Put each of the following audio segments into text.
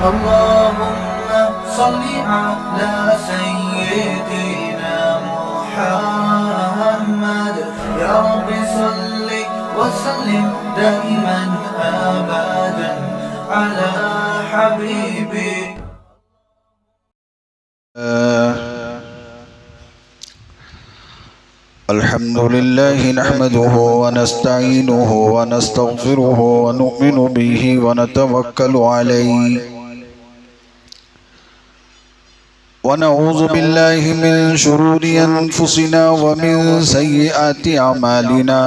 اللهم صل على سيدنا محمد يا رب صل وسلم دائما أبدا على حبيبك. الحمد لله نحمده ونستعينه ونستغفره ونؤمن به ونتوكل عليه ونعوذ بالله من شرور أنفسنا ومن سيئات أعمالنا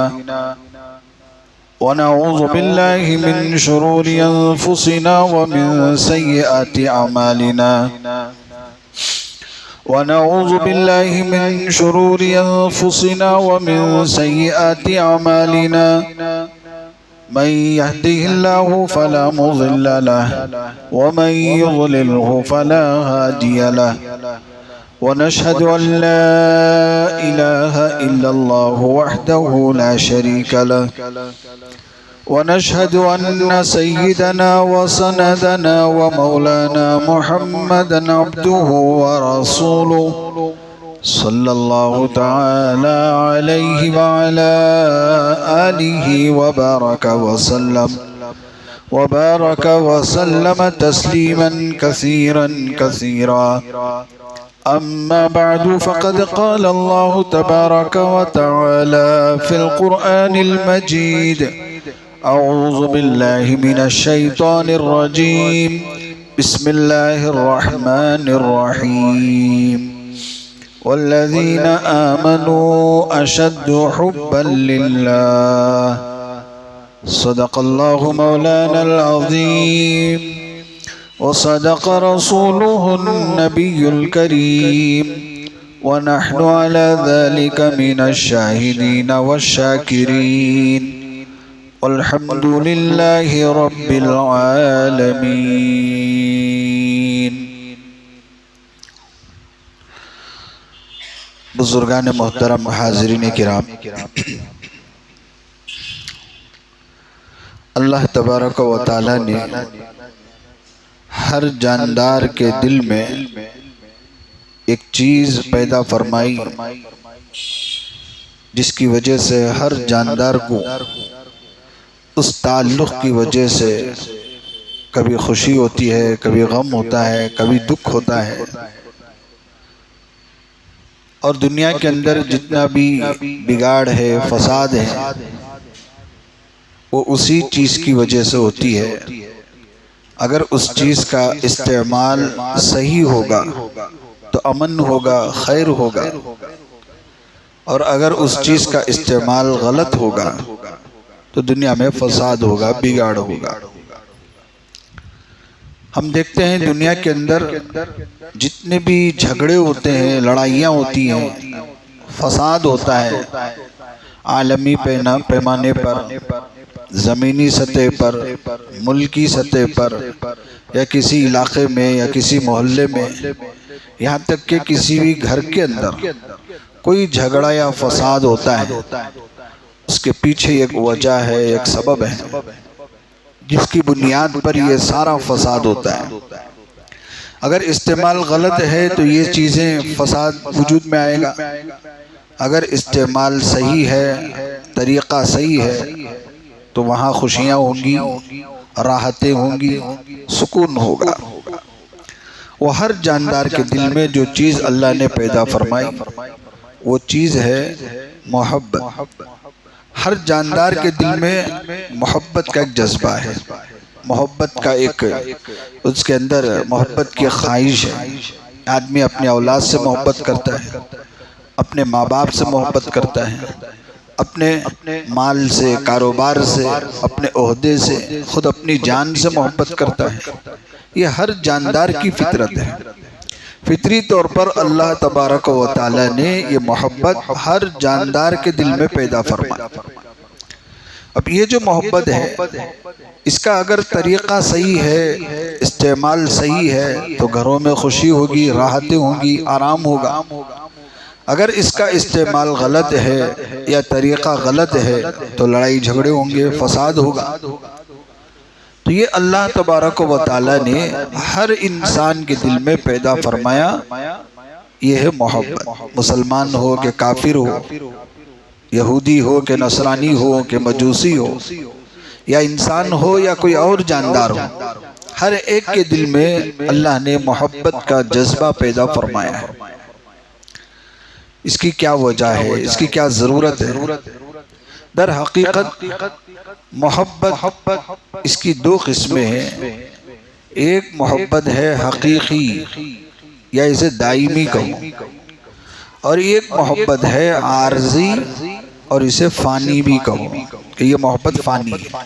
ونعوذ بالله من شرور أنفسنا ومن سيئات أعمالنا ونعوذ بالله من شرور أنفسنا ومن سيئات أعمالنا من يهده الله فلا مضل له ومن يضلله فلا هادي له ونشهد أن لا إله إلا الله وحده لا شريك له ونشهد أن سيدنا وسندنا ومولانا محمدا عبده ورسوله صلى الله تعالى عليه وعلى آله وبارك وسلم تسليما كثيرا أما بعد فقد قال الله تبارك وتعالى في القرآن المجيد أعوذ بالله من الشيطان الرجيم بسم الله الرحمن الرحيم والذين آمنوا أشد حبا لله صدق الله مولانا العظيم وصدق رسوله النبي الكريم ونحن على ذلك من الشاهدين والشاكرين والحمد لله رب العالمين. بزرگان محترم حاضرین کرام، اللہ تبارک و تعالی نے ہر جاندار کے دل میں ایک چیز پیدا فرمائی جس کی وجہ سے ہر جاندار کو اس تعلق کی وجہ سے کبھی خوشی ہوتی ہے، کبھی غم ہوتا ہے، کبھی دکھ ہوتا ہے، اور دنیا کے اندر جتنا بھی بگاڑ ہے، فساد ہے، وہ اسی چیز کی وجہ سے ہوتی ہے. اگر اس چیز کا استعمال صحیح ہوگا تو امن ہوگا، خیر ہوگا، اور اگر اس چیز کا استعمال غلط ہوگا تو دنیا میں فساد ہوگا، بگاڑ ہوگا. ہم دیکھتے ہیں دنیا کے اندر جتنے بھی جھگڑے ہوتے ہیں، لڑائیاں ہوتی ہیں، فساد ہوتا ہے، عالمی پیمانے پر، زمینی سطح پر، ملکی سطح پر، یا کسی علاقے میں یا کسی محلے میں، یہاں تک کہ کسی بھی گھر کے اندر کوئی جھگڑا یا فساد ہوتا ہے، اس کے پیچھے ایک وجہ ہے، ایک سبب ہے جس کی بنیاد پر یہ سارا فساد ہوتا ہے. اگر استعمال غلط ہے تو یہ چیزیں فساد وجود میں آئے گا. اگر استعمال صحیح ہے، طریقہ صحیح ہے، تو وہاں خوشیاں ہوں گی، راحتیں ہوں گی، سکون ہوگا. وہ ہر جاندار کے دل میں جو چیز اللہ نے پیدا فرمائی وہ چیز ہے محبت. ہر جاندار کے دل میں محبت کا ایک جذبہ ہے، محبت کا ایک اس کے اندر محبت کی خواہش ہے. آدمی اپنے اولاد سے محبت کرتا ہے، اپنے ماں باپ سے محبت کرتا ہے، اپنے مال سے، کاروبار سے، اپنے عہدے سے، خود اپنی جان سے محبت کرتا ہے. یہ ہر جاندار کی فطرت ہے. فطری طور پر اللہ تبارک و تعالی نے یہ محبت ہر جاندار کے دل میں پیدا فرمائی. اب یہ جو محبت ہے اس کا اگر طریقہ صحیح ہے، استعمال صحیح ہے تو گھروں میں خوشی ہوگی، راحتیں ہوں گی، آرام ہوگا. اگر اس کا استعمال غلط ہے یا طریقہ غلط ہے تو لڑائی جھگڑے ہوں گے، فساد ہوگا. تو یہ اللہ تبارک و تعالی نے ہر انسان کے دل میں پیدا فرمایا، یہ ہے محبت۔ مسلمان ہو کہ کافر ہو، یہودی ہو کہ نصرانی ہو کہ مجوسی ہو، یا انسان ہو یا کوئی اور جاندار ہو، ہر ایک کے دل میں اللہ نے محبت کا جذبہ پیدا فرمایا ہے۔ اس کی کیا وجہ ہے، اس کی کیا ضرورت ہے؟ در حقیقت محبت اس کی دو قسمیں ہیں۔ ایک محبت ہے حقیقی یا اسے دائمی کہوں، اور ایک محبت ہے عارضی اور اسے فانی بھی کہوں کہ یہ محبت فانی ہے۔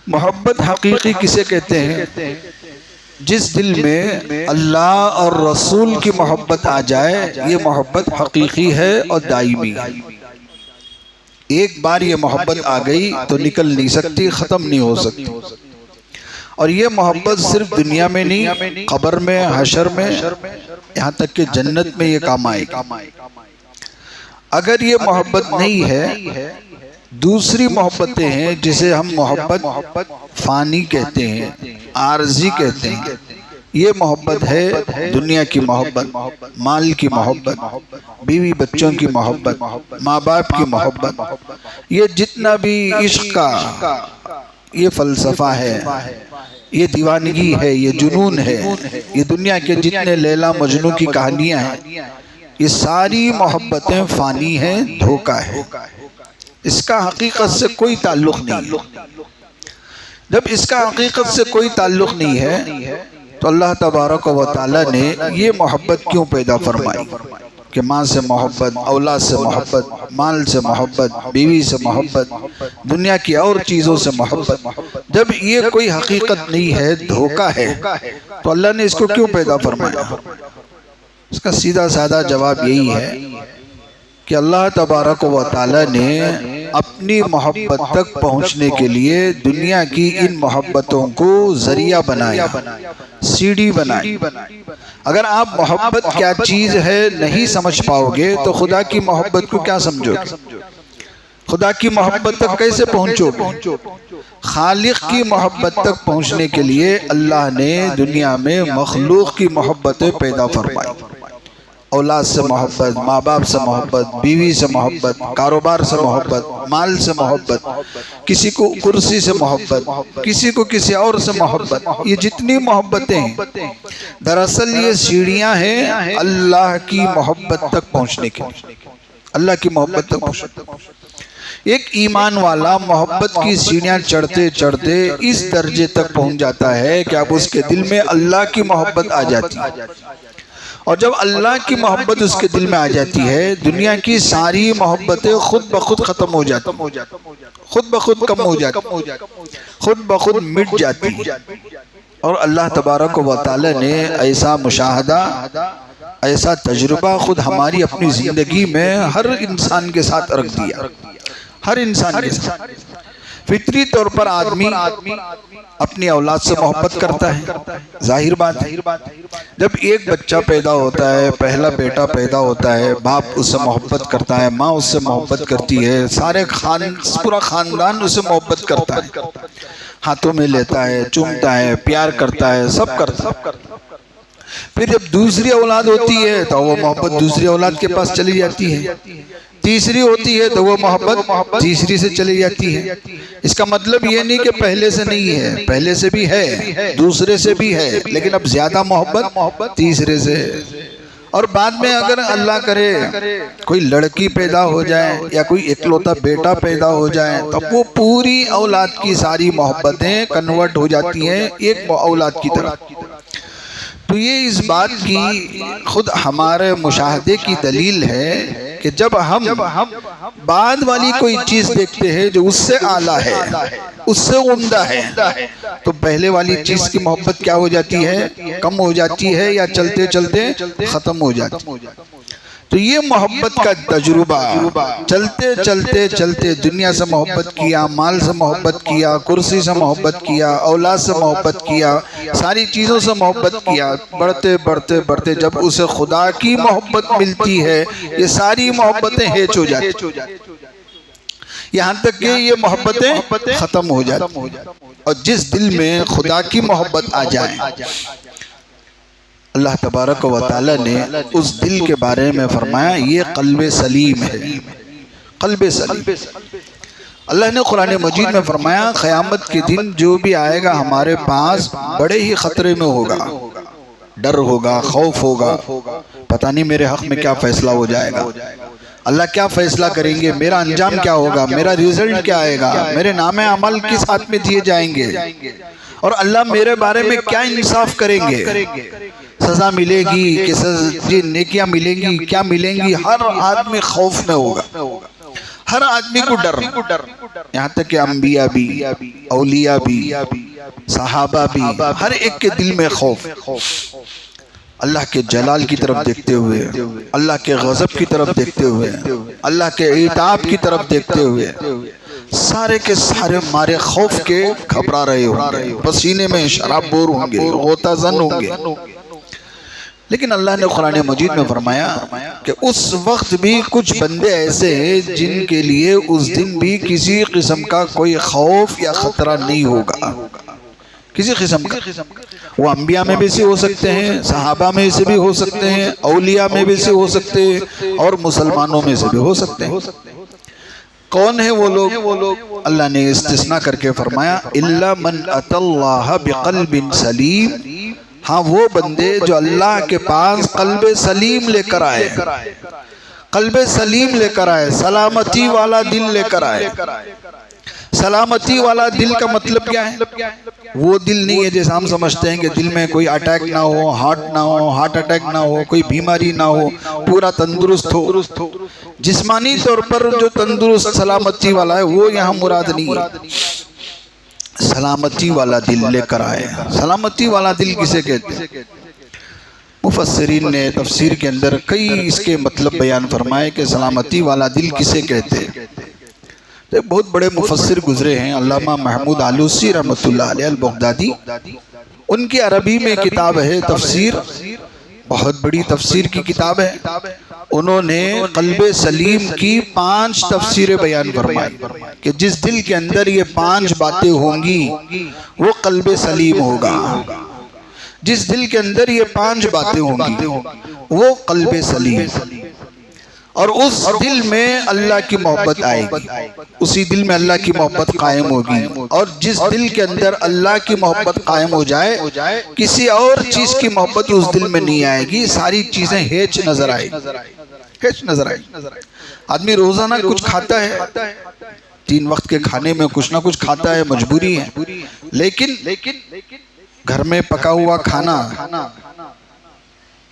محبت حقیقی کسے کہتے ہیں؟ جس دل میں اللہ اور رسول کی محبت آ جائے، یہ محبت حقیقی ہے اور دائمی ہے۔ ایک بار یہ محبت آ گئی تو نکل نہیں سکتی، ختم نہیں ہو سکتی۔ اور یہ محبت صرف دنیا میں نہیں، قبر میں، حشر میں، یہاں تک کہ جنت میں یہ کام آئے گی۔ اگر یہ محبت نہیں ہے، دوسری محبتیں ہیں جسے ہم محبت فانی کہتے ہیں، عارضی کہتے ہیں۔ یہ محبت ہے دنیا کی محبت، مال کی محبت، بیوی بچوں کی محبت، ماں باپ کی محبت، یہ جتنا بھی عشق کا یہ فلسفہ ہے، یہ دیوانگی ہے، یہ جنون ہے، یہ دنیا کے جتنے لیلا مجنو کی کہانیاں ہیں، یہ ساری محبتیں فانی ہیں، دھوکہ ہے۔ اس کا حقیقت سے کوئی تعلق نہیں ہے۔ جب اس کا حقیقت سے کوئی تعلق نہیں ہے تو اللہ تبارک و تعالی نے یہ محبت کیوں پیدا فرمائی کہ ماں سے محبت، اولاد سے محبت، مال سے محبت، بیوی سے محبت، دنیا کی اور چیزوں سے محبت؟ جب یہ کوئی حقیقت نہیں ہے، دھوکہ ہے، تو اللہ نے اس کو کیوں پیدا فرمایا؟ اس کا سیدھا سادہ جواب یہی ہے کہ اللہ تبارک و تعالی نے اپنی محبت تک پہنچنے کے لیے دنیا کی ان محبتوں کو ذریعہ بنایا، سیڑھی بنائی۔ اگر آپ محبت کیا چیز ہے نہیں سمجھ پاؤ گے تو خدا کی محبت کو کیا سمجھو گے؟ خدا کی محبت تک کیسے پہنچو گے؟ خالق کی محبت تک پہنچنے کے لیے اللہ نے دنیا میں مخلوق کی محبتیں پیدا فرمائی۔ اولاد سے محبت، ماں باپ سے محبت، بیوی سے محبت، کاروبار سے محبت، مال سے محبت، کسی کو کرسی سے محبت، کسی کو کسی اور سے محبت، یہ جتنی محبتیں ہیں دراصل یہ سیڑھیاں ہیں اللہ کی محبت تک پہنچنے کے لیے، اللہ کی محبت تک پہنچنے۔ ایک ایمان والا محبت کی سیڑھیاں چڑھتے چڑھتے اس درجے تک پہنچ جاتا ہے کہ اب اس کے دل میں اللہ کی محبت آ جاتی ہے، اور جب اللہ کی محبت اس کے دل میں آ جاتی ہے، دنیا کی ساری محبتیں خود بخود ختم ہو جاتی، خود بخود کم ہو جاتی، خود بخود مٹ جاتی۔ اور اللہ تبارک و تعالی نے ایسا مشاہدہ، ایسا تجربہ خود ہماری اپنی زندگی میں ہر انسان کے ساتھ رکھ دیا، ہر انسان کے ساتھ۔ فطری طور پر آدمی اپنی اولاد سے محبت کرتا ہے، ظاہر بات ہے۔ جب ایک بچہ پیدا ہوتا ہے، پہلا بیٹا پیدا ہوتا ہے، باپ اس سے محبت کرتا ہے، ماں اس سے محبت کرتی ہے، پورا خاندان اس سے محبت کرتا ہے، ہاتھوں میں لیتا ہے، چومتا ہے، پیار کرتا ہے، سب کرتا ہے۔ پھر جب دوسری اولاد ہوتی ہے تو وہ محبت دوسری اولاد کے پاس چلی جاتی ہے، تیسری ہوتی ہے تو وہ محبت تیسری سے چلی جاتی ہے۔ اس کا مطلب یہ نہیں کہ پہلے سے نہیں ہے، پہلے سے بھی ہے، دوسرے سے بھی ہے، لیکن اب زیادہ محبت تیسرے سے ہے۔ اور بعد میں اگر اللہ کرے کوئی لڑکی پیدا ہو جائے یا کوئی اکلوتا بیٹا پیدا ہو جائے تو وہ پوری اولاد کی ساری محبتیں کنورٹ ہو جاتی ہیں ایک اولاد کی طرف۔ تو یہ اس بات کی خود ہمارے مشاہدے کی دلیل ہے کہ جب ہم بعد والی کوئی چیز دیکھتے ہیں جو اس سے اعلیٰ ہے، اس سے عمدہ ہے، تو پہلے والی چیز کی محبت کیا ہو جاتی ہے؟ کم ہو جاتی ہے یا چلتے چلتے ختم ہو جاتی ہے۔ تو یہ محبت کا تجربہ چلتے چلتے چلتے دنیا سے محبت کیا، مال سے محبت کیا، کرسی سے محبت کیا، اولاد سے محبت کیا، ساری چیزوں سے محبت کیا، بڑھتے بڑھتے بڑھتے جب اسے خدا کی محبت ملتی ہے یہ ساری محبتیں ہیچ ہو جاتی، یہاں تک کہ یہ محبتیں ختم ہو جاتی. اور جس دل میں خدا کی محبت آ جائے اللہ تبارک و تعالی نے اس دل کے بارے میں فرمایا یہ قلب سلیم ہے. قلب سلیم. اللہ نے قرآن مجید میں فرمایا قیامت کے دن جو بھی آئے گا ہمارے پاس بڑے ہی خطرے میں ہوگا، ڈر ہوگا، خوف ہوگا، پتہ نہیں میرے حق میں کیا فیصلہ ہو جائے گا، اللہ کیا فیصلہ کریں گے، میرا انجام کیا ہوگا، میرا ریزلٹ کیا آئے گا، میرے نام عمل کس ہاتھ میں دیے جائیں گے، اور اللہ میرے بارے میں کیا انصاف کریں گے، سزا ملے گی کہ نیکیاں ملیں گی، کیا ملیں گی. ہر آدمی خوف میں ہوگا، ہر آدمی کو ڈر. یہاں تک کہ انبیاء بھی، اولیاء بھی، صحابہ بھی، ہر ایک کے دل میں خوف. اللہ کے جلال کی طرف دیکھتے ہوئے، اللہ کے غضب کی طرف دیکھتے ہوئے، اللہ کے عتاب کی طرف دیکھتے ہوئے سارے کے سارے مارے خوف کے گھبرا رہے ہوں گے، پسینے میں شراب بور ہوں گے، غوطہ زن ہوں گے. لیکن اللہ نے قرآن مجید میں فرمایا کہ اس وقت بھی کچھ بندے ایسے ہیں جن کے لیے اس دن بھی کسی قسم کا کوئی خوف یا خطرہ نہیں ہوگا، کسی قسم کا. وہ انبیاء میں بھی سے ہو سکتے ہیں، صحابہ میں سے بھی ہو سکتے ہیں، اولیاء میں بھی سے ہو سکتے ہیں، اور مسلمانوں میں سے بھی ہو سکتے ہیں. کون ہیں وہ لوگ؟ اللہ نے استثناء کر کے فرمایا الا من اتى اللہ بقلب سلیم. ہاں وہ بندے جو اللہ کے پاس قلب سلیم لے کر آئے، قلب سلیم لے کر آئے، سلامتی والا دل لے کر آئے. سلامتی والا دل کا مطلب کیا ہے؟ وہ دل نہیں ہے جیسے ہم سمجھتے ہیں کہ دل میں کوئی اٹیک نہ ہو، ہارٹ اٹیک نہ ہو، کوئی بیماری نہ ہو، پورا تندرست ہو. جسمانی طور پر جو تندرست سلامتی والا ہے وہ یہاں مراد نہیں ہے. سلامتی والا دل لے کر آئے. سلامتی والا دل کسے کہتے ہیں؟ مفسرین نے تفسیر کے اندر کئی اس کے مطلب بیان فرمائے کہ سلامتی والا دل کسے کہتے ہیں. بہت بڑے مفسر گزرے ہیں، علامہ محمود آلوسی رحمۃ اللہ علیہ البغدادی. ان کی عربی میں کتاب ہے تفسیر، بہت بڑی تفسیر کی کتاب ہے. انہوں نے قلب سلیم کی 5 تفسیریں بیان فرمائی کہ جس دل کے اندر یہ 5 باتیں ہوں گی وہ قلب سلیم ہوگا. جس دل کے اندر یہ 5 باتیں ہوں گی وہ قلب سلیم. اور اس دل میں اللہ کی محبت آئے گی، اسی دل میں اللہ کی محبت قائم ہوگی. اور جس دل کے اندر اللہ کی محبت قائم ہو جائے کسی اور چیز کی محبت اس دل میں نہیں آئے گی، ساری چیزیں ہیچ نظر آئے گی، ہیچ نظر آئے گی. آدمی روزانہ کچھ کھاتا ہے، 3 وقت کے کھانے میں کچھ نہ کچھ کھاتا ہے، مجبوری ہے. لیکن گھر میں پکا ہوا کھانا،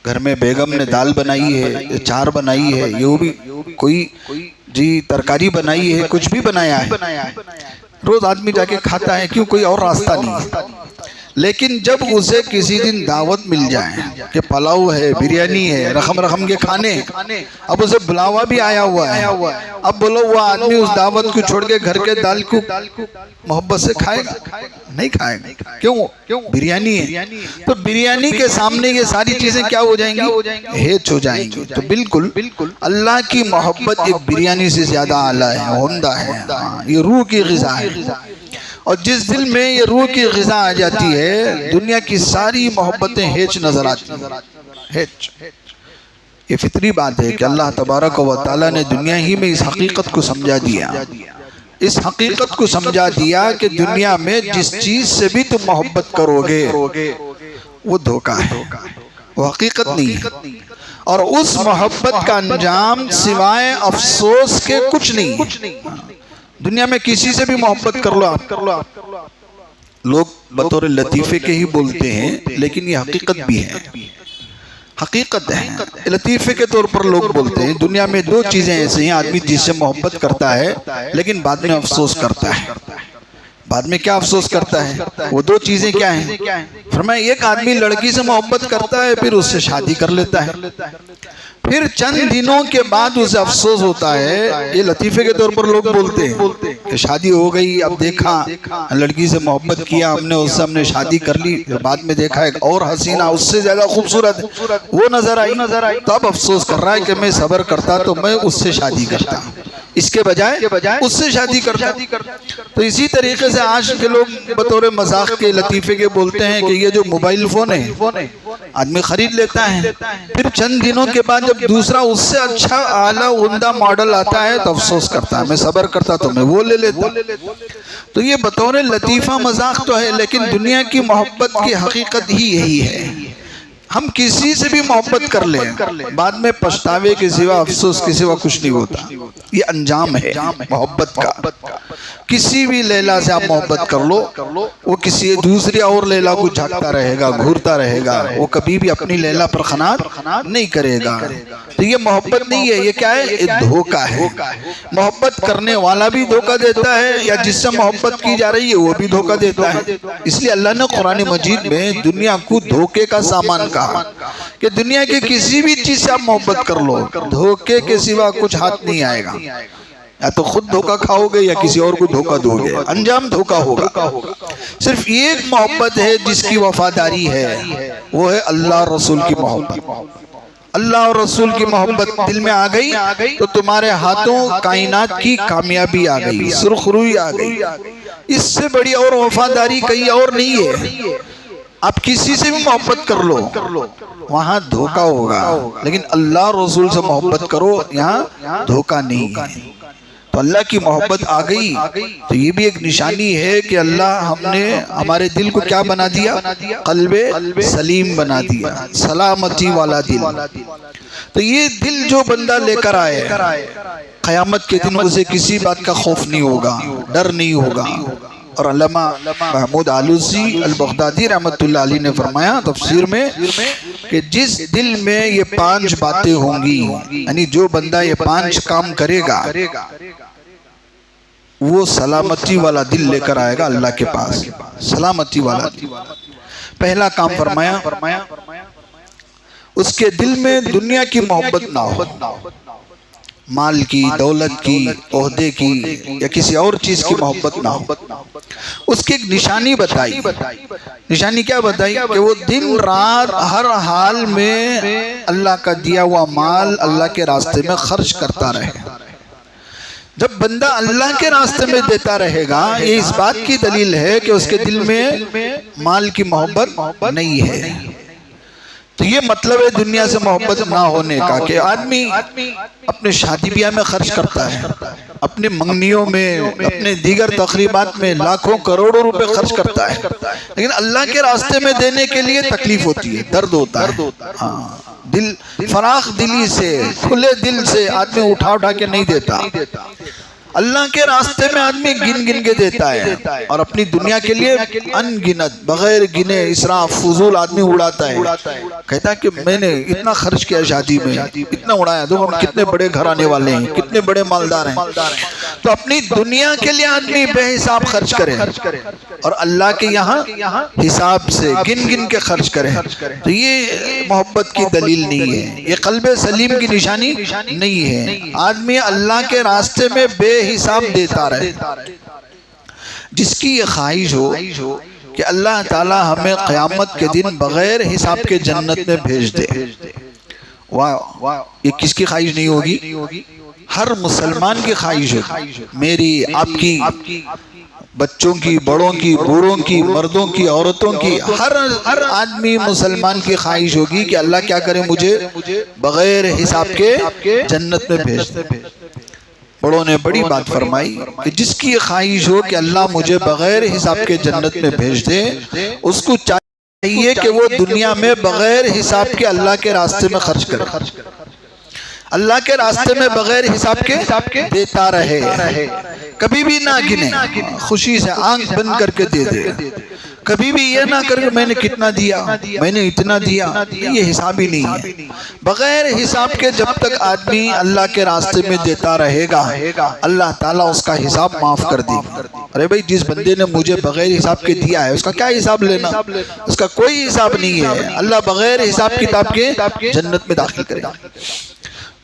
گھر میں بیگم نے دال بنائی ہے، چار بنائی ہے، یہ بھی کوئی ترکاری بنائی ہے، کچھ بھی بنایا ہے، روز آدمی جا کے کھاتا ہے. کیوں؟ کوئی اور راستہ نہیں ہے. لیکن جب اسے کسی دن دعوت مل جائے کہ پلاؤ ہے، بریانی ہے، رقم کے کھانے، اب اسے بلاوا بھی آیا ہوا ہے، اب بولو وہ آدمی اس دعوت کو چھوڑ کے گھر کے دال کو محبت سے کھائے گا؟ نہیں کھائے گا. کیوں؟ بریانی ہے. تو بریانی کے سامنے یہ ساری چیزیں کیا ہو جائیں گی؟ ہیچ ہو جائیں گی. تو بالکل اللہ کی محبت ایک بریانی سے زیادہ اعلیٰ ہے، عمدہ ہے. یہ روح کی غذا ہے. اور جس دل میں یہ روح کی غذا آ جاتی ہے دنیا کی ساری محبتیں ہیچ نظر آتی ہیں. ہیچ. یہ فطری بات ہے کہ اللہ تبارک و تعالیٰ نے دنیا ہی میں اس حقیقت کو سمجھا دیا، اس حقیقت کو سمجھا دیا کہ دنیا میں جس چیز سے بھی تم محبت کرو گے وہ دھوکہ ہے، وہ حقیقت نہیں ہے. اور اس محبت کا انجام سوائے افسوس کے کچھ نہیں. دنیا میں کسی سے بھی محبت کر لو آپ، لوگ بطور لطیفے کے ہی بولتے ہیں لیکن یہ حقیقت بھی ہے، حقیقت ہے. لطیفے کے طور پر لوگ بولتے ہیں. دنیا میں 2 چیزیں ایسے ہیں، آدمی جس سے محبت کرتا ہے لیکن بعد میں افسوس کرتا ہے. بعد میں کیا افسوس کرتا ہے؟ وہ 2 چیزیں کیا ہیں؟ فرمایا ایک آدمی لڑکی سے محبت کرتا ہے پھر اس سے شادی کر لیتا ہے، پھر چند دنوں کے بعد اسے افسوس ہوتا ہے. یہ لطیفے کے طور پر لوگ بولتے ہیں کہ شادی ہو گئی، اب دیکھا لڑکی سے محبت کیا ہم نے، اس سے ہم نے شادی کر لی، بعد میں دیکھا ایک اور حسینہ اس سے زیادہ خوبصورت وہ نظر آئی، تو اب افسوس کر رہا ہے کہ میں صبر کرتا تو میں اس سے شادی کرتا. اس کے بجائے اس سے شادی کرتا. تو اسی طریقے سے آج کے لوگ بطور مذاق کے لطیفے کے بولتے ہیں کہ یہ جو موبائل فون ہے آدمی خرید لیتا ہے، پھر چند دنوں کے بعد جب دوسرا اس سے اچھا اعلیٰ عمدہ ماڈل آتا ہے تو افسوس کرتا ہے، میں صبر کرتا تو میں وہ لے لیتا. تو یہ بطور لطیفہ مذاق تو ہے، لیکن دنیا کی محبت کی حقیقت ہی یہی ہے. ہم کسی سے بھی محبت کر لیں، بعد میں پچھتاوے کے سوا، افسوس کے سوا کچھ نہیں ہوتا. یہ انجام ہے محبت کا. کسی بھی لیلا سے آپ محبت کر لو، وہ کسی دوسری اور لیلا کو جھانکتا رہے گا، گھورتا رہے گا، وہ کبھی بھی اپنی لیلا پر قناعت نہیں کرے گا. تو یہ محبت نہیں ہے، یہ کیا ہے؟ یہ دھوکہ ہے. محبت کرنے والا بھی دھوکہ دیتا ہے، یا جس سے محبت کی جا رہی ہے وہ بھی دھوکہ دیتا ہے. اس لیے اللہ نے قرآن مجید میں دنیا کو دھوکے کا سامان کہا کہ دنیا کے کسی بھی چیز سے آپ محبت کر لو، دھوکے کے سوا کچھ ہاتھ نہیں آئے گا. یا تو خود دھوکہ کھاؤ گے یا کسی اور کو دھوکہ دو گے، انجام دھوکہ ہوگا. صرف ایک محبت ہے جس کی وفاداری ہے، وہ ہے اللہ اور رسول کی محبت. اللہ اور رسول کی محبت دل میں آ گئی تو تمہارے ہاتھوں کائنات کی کامیابی آ گئی، سرخ روئی آ گئی. اس سے بڑی اور وفاداری کہیں اور نہیں ہے. آپ کسی سے بھی محبت کر لو، وہاں دھوکہ ہوگا، لیکن اللہ اور رسول سے محبت کرو، یہاں دھوکہ نہیں ہے. تو اللہ کی محبت آ گئی تو یہ بھی ایک نشانی ہے کہ اللہ ہم نے ہمارے دل کو کیا بنا دیا؟ قلب سلیم بنا دیا، سلامتی والا دل. تو یہ دل جو بندہ لے کر آئے، قیامت کے دن اسے کسی بات کا خوف نہیں ہوگا، ڈر نہیں ہوگا. اور علامہ محمود آلوسی البغدادی رحمۃ اللہ علیہ نے فرمایا تفسیر میں کہ جس دل میں یہ 5 باتیں ہوں گی، یعنی جو بندہ یہ 5 کام کرے گا وہ سلامتی والا دل لے کر آئے گا اللہ کے پاس. سلامتی والا دل. پہلا کام فرمایا اس کے دل میں دنیا کی محبت نہ ہو، مال کی، دولت کی، عہدے کی یا کسی اور چیز کی محبت نہ ہو. اس کی ایک نشانی بتائی. نشانی کیا بتائی؟ کہ وہ دن رات ہر حال میں اللہ کا دیا ہوا مال اللہ کے راستے میں خرچ کرتا رہے. جب بندہ اللہ کے راستے میں دیتا رہے گا، یہ اس بات کی دلیل ہے کہ اس کے دل میں مال کی محبت نہیں ہے. تو یہ مطلب ہے دنیا سے محبت نہ ہونے کا کہ آدمی اپنے شادی بیاہ میں خرچ کرتا ہے، اپنے منگنیوں میں، اپنے دیگر تقریبات میں لاکھوں کروڑوں روپے خرچ کرتا ہے، لیکن اللہ کے راستے میں دینے کے لیے تکلیف ہوتی ہے، درد ہوتا ہے. ہاں، دل فراخ دلی سے، کھلے دل سے آدمی اٹھا کے نہیں دیتا. اللہ کے راستے میں آدمی گن گن کے دیتا ہے، اور اپنی دنیا کے لیے ان گنت بغیر گنے اسراف فضول آدمی اڑاتا ہے. کہتا ہے کہ میں نے اتنا خرچ کیا شادی میں، اتنا اڑایا، تو ہم کتنے بڑے گھرانے والے ہیں، کتنے بڑے مالدار ہیں. تو اپنی دنیا کے لیے آدمی بے حساب خرچ کرے اور اللہ کے یہاں حساب سے گن گن کے خرچ کرے. تو یہ محبت کی دلیل نہیں ہے، یہ قلب سلیم کی نشانی نہیں ہے. آدمی اللہ کے راستے میں بے حساب دیتا رہے. جس کی یہ خواہش ہو کہ اللہ تعالی ہمیں قیامت کے دن بغیر حساب کے جنت میں بھیج دے، واہ، یہ کس کی خواہش نہیں ہوگی؟ ہر مسلمان کی خواہش ہوگی. میری، آپ کی، بچوں کی، بڑوں کی، بوڑھوں کی، مردوں کی، عورتوں کی، ہر آدمی مسلمان کی خواہش ہوگی کہ اللہ کیا کرے، مجھے بغیر حساب کے جنت میں بھیج دے. بڑوں نے بڑی بات فرمائی کہ جس کی خواہش ہو کہ اللہ مجھے بغیر حساب کے جنت میں بھیج دے، اس کو چاہیے کہ وہ دنیا میں بغیر حساب کے اللہ کے راستے میں خرچ کرے، اللہ کے راستے میں بغیر حساب کے دیتا رہے، کبھی بھی نہ گنے، خوشی سے آنکھ بند کر کے دے دے. کبھی بھی یہ نہ کر کہ میں نے کتنا دیا، میں نے اتنا دیا، یہ حساب ہی نہیں ہے. بغیر حساب کے جب تک آدمی اللہ کے راستے میں دیتا رہے گا، اللہ تعالیٰ اس کا حساب معاف کر دے گا. ارے بھائی، جس بندے نے مجھے بغیر حساب کے دیا ہے اس کا کیا حساب لینا؟ اس کا کوئی حساب نہیں ہے. اللہ بغیر حساب کتاب کے جنت میں داخل کرے گا.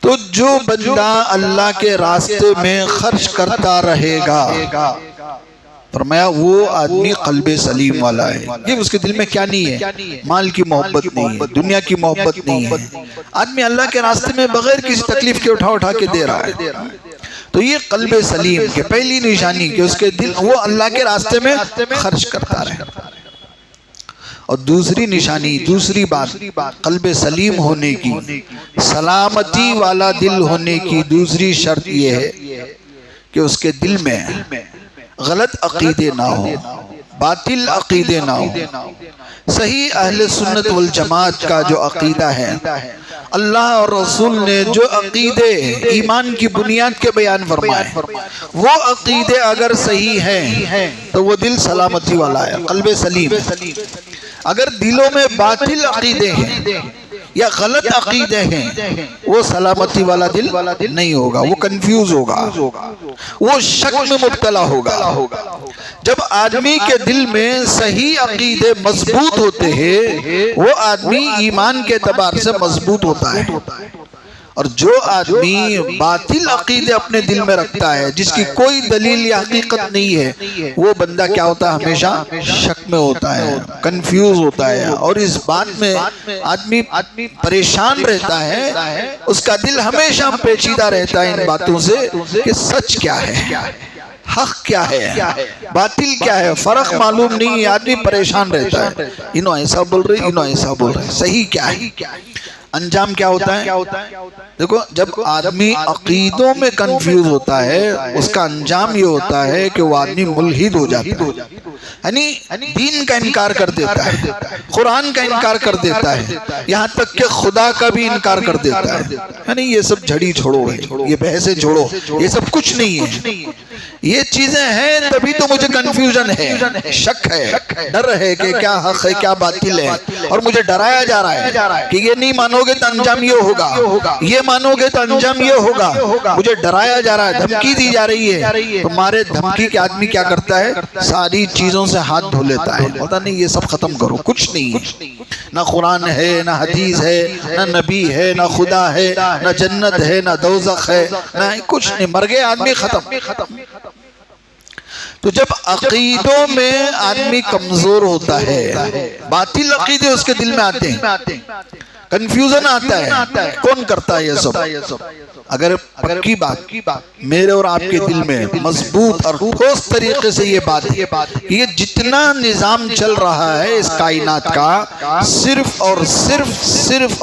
تو جو بندہ اللہ کے راستے میں خرچ کرتا رہے گا، فرمایا وہ آدمی قلب سلیم والا ہے. یہ اس کے دل میں کیا نہیں ہے؟ مال کی محبت نہیں ہے، دنیا کی محبت نہیں ہے. آدمی اللہ کے راستے میں بغیر کسی تکلیف کے اٹھا کے دے رہا ہے. تو یہ قلب سلیم کے پہلی نشانی کہ اس کے دل وہ اللہ کے راستے میں خرچ کرتا رہے. اور دوسری نشانی، دوسری بات قلب سلیم ہونے کی، سلامتی والا دل ہونے کی دوسری شرط یہ ہے کہ اس کے دل میں غلط عقیدے نہ ہو، باطل عقیدے نہ ہو. صحیح اہل سنت والجماعت کا جو عقیدہ ہے، اللہ اور رسول نے جو عقیدے ایمان کی بنیاد کے بیان فرمائے، وہ عقیدے اگر صحیح ہیں تو وہ دل سلامتی والا ہے، قلب سلیم. اگر دلوں میں باطل عقیدے ہیں یا غلط عقیدے ہیں، وہ سلامتی والا دل نہیں ہوگا، وہ کنفیوز ہوگا، وہ شک میں مبتلا ہوگا. جب آدمی کے دل میں صحیح عقیدے مضبوط ہوتے ہیں، وہ آدمی ایمان کے اعتبار سے مضبوط ہوتا ہے. اور جو آدمی باطل عقیدے اپنے دل میں رکھتا ہے، جس کی کوئی دلیل یا حقیقت نہیں ہے، وہ بندہ کیا ہوتا ہے؟ ہمیشہ شک میں ہوتا ہے، کنفیوز ہوتا ہے، اور اس بات میں آدمی پریشان رہتا ہے. اس کا دل ہمیشہ پیچیدہ رہتا ہے ان باتوں سے کہ سچ کیا ہے، حق کیا ہے، باطل کیا ہے، فرق معلوم نہیں ہے. آدمی پریشان رہتا ہے، انہوں ایسا بول رہے، انہوں ایسا بول رہے، صحیح کیا ہے. انجام کیا ہوتا ہے؟ دیکھو، جب آدمی عقیدوں میں کنفیوز ہوتا ہے، اس کا انجام یہ ہوتا ہے کہ وہ آدمی ملحد ہو جاتا ہے، یعنی دین کا انکار کر دیتا ہے، قرآن کا انکار کر دیتا ہے، یہاں تک کہ خدا کا بھی انکار کر دیتا ہے. یعنی یہ سب جھڑی چھوڑو ہے، یہ بحثیں چھوڑو، یہ سب کچھ نہیں ہے. یہ چیزیں ہیں تبھی تو مجھے کنفیوژن ہے، شک ہے، ڈر ہے کہ کیا حق ہے کیا باطل ہے، اور مجھے ڈرایا جا رہا ہے کہ یہ نہیں مانو گے تو انجام یہ ہوگا، یہ مانو گے تو انجام یہ ہوگا. مجھے ڈرایا جا رہا ہے، دھمکی دی جا رہی ہے. تمہارے دھمکی کے آدمی کیا کرتا ہے؟ ساری چیزوں سے ہاتھ دھو لیتا ہے، پتہ نہیں یہ سب ختم کرو، کچھ نہیں ہے. نہ قرآن ہے، نہ حدیث ہے، نہ نبی ہے، نہ خدا ہے، نہ جنت ہے، نہ دوزخ ہے، نہ کچھ نہیں. مر گئے آدمی، ختم. تو جب عقیدوں میں آدمی کمزور ہوتا ہے، باطل عقیدے اس کے دل میں آتے ہیں، کنفیوژن آتا ہے، کون کرتا ہے یہ سب؟ اگر پکی بات میرے اور آپ کے دل میں مضبوط اور ٹھوس طریقے سے یہ بات ہے کہ یہ جتنا نظام چل رہا ہے اس کائنات کا، صرف اور صرف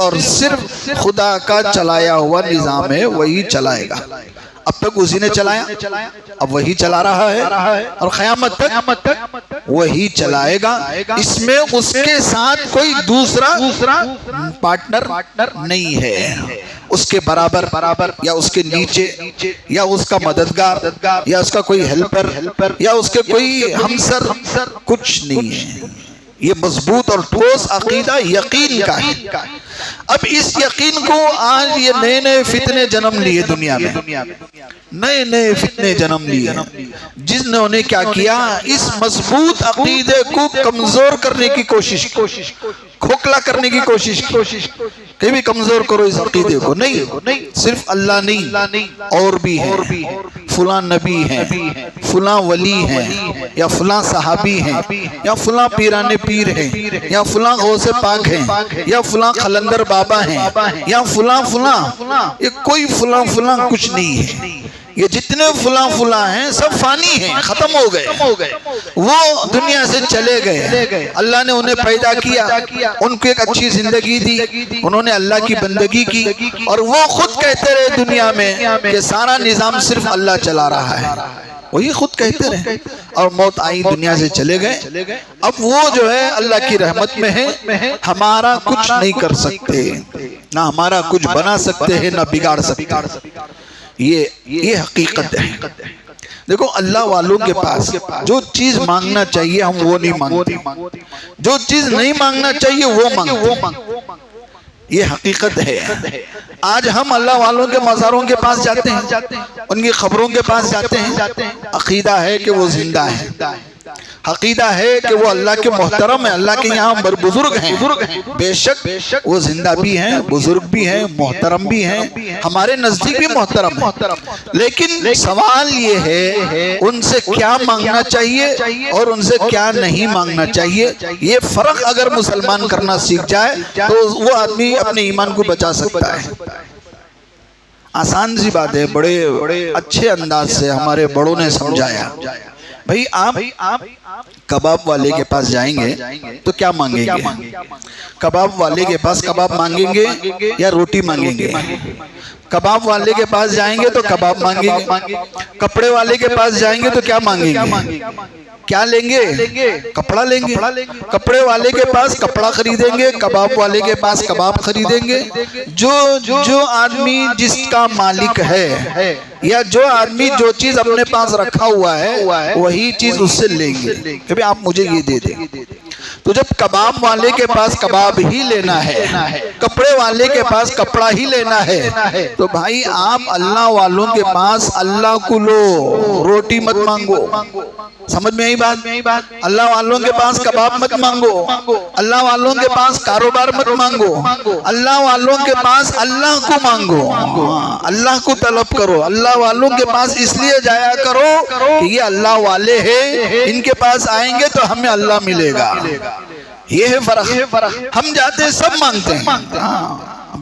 خدا کا چلایا ہوا نظام ہے، وہی چلائے گا. اب تک اسی نے چلایا، اب وہی چلا رہا ہے، اور قیامت تک وہی چلائے گا. اس میں اس کے ساتھ کوئی دوسرا پارٹنر نہیں ہے، اس کے برابر یا اس کے نیچے یا اس کا مددگار یا اس کا کوئی ہیلپر یا اس کے کوئی ہمسر، کچھ نہیں ہے. یہ مضبوط اور ٹھوس عقیدہ یقین کا ہے. اب اس یقین کو آج یہ نئے نئے فتنے جنم لیے دنیا میں، نئے فتنے جنم لیے، جنہوں نے کیا کیا؟ اس مضبوط عقیدے کو کمزور کرنے کی کوشش، کھوکھلا کرنے کی کوشش کہ بھی کمزور کرو اس عقیدے کو. نہیں، صرف اللہ نہیں، اور بھی ہے. فلاں نبی ہیں، فلاں ولی ہیں، یا فلاں صحابی ہیں، یا فلاں پیران پیر ہیں، یا فلاں غوث پاک ہیں، یا فلاں قلندر بابا ہیں، یا فلاں، یہ کوئی فلاں کچھ نہیں ہے. یہ جتنے فلاں ہیں سب فانی ہیں، ختم ہو گئے، وہ دنیا سے چلے گئے. اللہ نے انہیں پیدا کیا، ان کو ایک اچھی زندگی دی، انہوں نے اللہ کی بندگی کی، اور وہ خود کہتے رہے دنیا میں کہ سارا نظام صرف اللہ چلا رہا ہے. وہی خود کہتے رہے، اور موت آئی، دنیا سے چلے گئے. اب وہ جو ہے اللہ کی رحمت میں ہے، ہمارا کچھ نہیں کر سکتے، نہ ہمارا کچھ بنا سکتے ہیں، نہ بگاڑ سکتے. یہ حقیقت ہے. دیکھو، اللہ والوں کے پاس جو چیز مانگنا چاہیے ہم وہ نہیں مانگتے، جو چیز نہیں مانگنا چاہیے وہ مانگتے. یہ حقیقت ہے. آج ہم اللہ والوں کے مزاروں کے پاس جاتے ہیں، ان کی قبروں کے پاس جاتے ہیں، عقیدہ ہے کہ وہ زندہ ہے، عقیدہ ہے کہ وہ اللہ کے محترم ہیں، اللہ کے یہاں بزرگ ہیں. بے شک وہ زندہ بھی ہیں، بزرگ بھی ہیں، محترم بھی ہیں، ہمارے نزدیک بھی محترم ہیں. لیکن سوال یہ ہے ان سے کیا مانگنا چاہیے اور ان سے کیا نہیں مانگنا چاہیے. یہ فرق اگر مسلمان کرنا سیکھ جائے تو وہ آدمی اپنے ایمان کو بچا سکتا ہے. آسان سی بات ہے، بڑے اچھے انداز سے ہمارے بڑوں نے سمجھایا. بھائی آپ کباب والے کے پاس جائیں گے تو کیا مانگیں گے؟ کباب والے کے پاس کباب مانگیں گے یا روٹی مانگیں گے؟ کباب والے کے پاس جائیں گے تو کباب مانگیں گے. کپڑے والے کے پاس جائیں گے تو کیا مانگیں گے؟ کیا لیں گے؟ کپڑا لیں گے. کپڑے والے کے پاس کپڑا خریدیں گے، کباب والے کے پاس کباب خریدیں گے. جو آدمی جس کا مالک ہے یا جو آدمی جو چیز اپنے پاس رکھا ہوا ہے وہی چیز اس سے لیں گے کہ آپ مجھے یہ دے دیں. تو جب کباب والے کے پاس کباب ہی لینا ہے، کپڑے والے کے پاس کپڑا ہی لینا ہے، تو بھائی آپ اللہ والوں کے پاس اللہ کو لو، روٹی مت مانگو. سمجھ میں آئی بات؟ اللہ والوں کے پاس کباب مت مانگو، اللہ والوں کے پاس کاروبار مت مانگو، اللہ والوں کے پاس اللہ کو مانگو. اللہ کو طلب کرو. اللہ والوں کے پاس اس لیے جایا کرو کہ یہ اللہ والے ہیں، ان کے پاس آئیں گے تو ہمیں اللہ ملے گا. یہ ہے فرق. ہم جاتے ہیں سب مانگتے ہیں.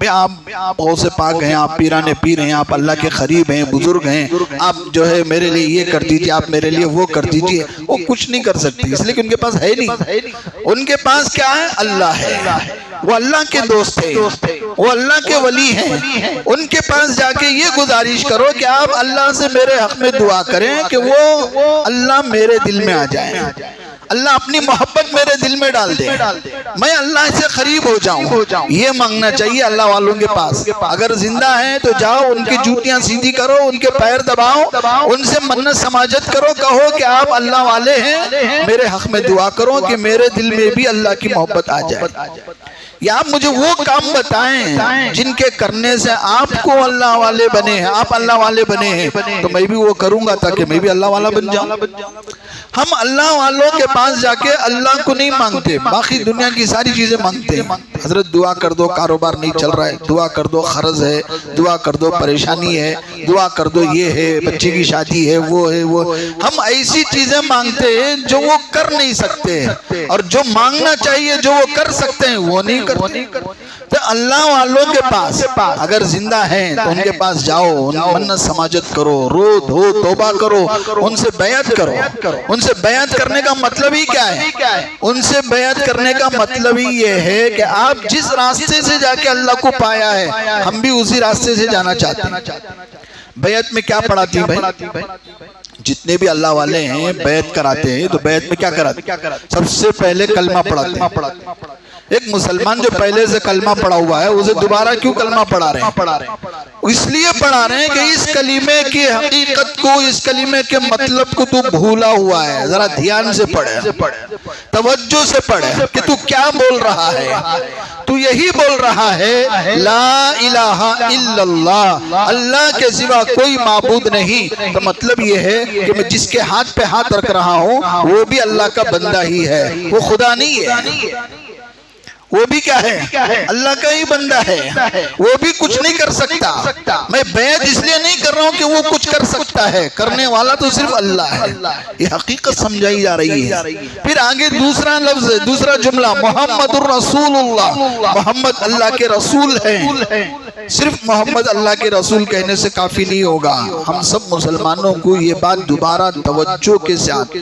آپ غوث پاک ہیں، آپ پیران پیر ہیں، آپ اللہ کے قریب ہیں، بزرگ ہیں، آپ جو ہے میرے لیے یہ کر دیجئے، آپ میرے لیے وہ کر دیجئے. وہ کچھ نہیں کر سکتے اس لیے کہ ان کے پاس ہے نہیں. ان کے پاس کیا ہے؟ اللہ ہے. وہ اللہ کے دوست ہیں، وہ اللہ کے ولی ہیں. ان کے پاس جا کے یہ گزارش کرو کہ آپ اللہ سے میرے حق میں دعا کریں کہ وہ اللہ میرے دل میں آ جائیں، اللہ اپنی محبت میرے دل میں ڈال دے، میں اللہ سے قریب ہو جاؤں. یہ مانگنا چاہیے اللہ والوں کے پاس. اگر زندہ ہیں تو جاؤ ان کی جوتیاں سیدھی کرو، ان کے پیر دباؤ، ان سے منت سماجت کرو، کہو کہ آپ اللہ والے ہیں، میرے حق میں دعا کرو کہ میرے دل میں بھی اللہ کی محبت آ جائے. یا آپ مجھے وہ کام بتائیں جن کے کرنے سے آپ کو اللہ والے بنے ہیں، آپ اللہ والے بنے ہیں، تو میں بھی وہ کروں گا تاکہ میں بھی اللہ والا بن جاؤں. ہم اللہ والوں کے پاس جا کے اللہ کو نہیں مانگتے، باقی دنیا کی ساری چیزیں مانگتے ہیں. حضرت دعا کر دو کاروبار نہیں چل رہا ہے، دعا کر دو قرض ہے، دعا کر دو پریشانی ہے، دعا کر دو یہ ہے، بچے کی شادی ہے، وہ ہے وہ. ہم ایسی چیزیں مانگتے ہیں جو وہ کر نہیں سکتے، اور جو مانگنا چاہیے جو وہ کر سکتے ہیں وہ نہیں کرتے. تو اللہ والوں کے پاس اگر زندہ ہیں تو ان کے پاس جاؤ، منت سماجت کرو، رو دھو توبہ کرو، ان سے بیعت کرو. ان سے بیعت کرنے کا مطلب ہی کیا ہے؟ ان سے بیعت کرنے کا مطلب ہی یہ ہے کہ آپ جس راستے سے جا کے اللہ کو پایا ہے ہم بھی اسی راستے سے جانا چاہتے ہیں. بیعت میں کیا پڑھاتی ہیں بھائی؟ جتنے بھی اللہ والے ہیں بیعت کراتے ہیں تو بیعت میں کیا کراتے ہیں؟ سب سے پہلے کلمہ پڑھاتے ہیں. ایک مسلمان جو پہلے سے کلمہ پڑھا ہوا ہے اسے دوبارہ کیوں کلمہ پڑھا رہے ہیں؟ اس لیے پڑھا رہے ہیں کہ اس کلمے کی حقیقت کو، اس کلمے کے مطلب کو تو بھولا ہوا ہے. ذرا دھیان سے پڑھے، توجہ سے پڑھے کہ تو کیا بول رہا ہے. تو یہی بول رہا ہے لا الہ الا اللہ، اللہ کے سوا کوئی معبود نہیں. تو مطلب یہ ہے کہ میں جس کے ہاتھ پہ ہاتھ رکھ رہا ہوں وہ بھی اللہ کا بندہ ہی ہے، وہ خدا نہیں ہے. وہ بھی کیا ہے؟ اللہ کا ہی بندہ ہے. وہ بھی کچھ نہیں کر سکتا. میں بیعت اس لیے نہیں کر رہا ہوں کہ وہ کچھ کر سکتا ہے، کرنے والا تو صرف اللہ ہے. یہ حقیقت سمجھائی جا رہی ہے. پھر آگے دوسرا لفظ، دوسرا جملہ، محمد الرسول اللہ، محمد اللہ کے رسول ہیں. صرف محمد اللہ کے رسول کہنے سے کافی نہیں ہوگا. ہم سب مسلمانوں کو یہ بات دوبارہ توجہ کے ساتھ،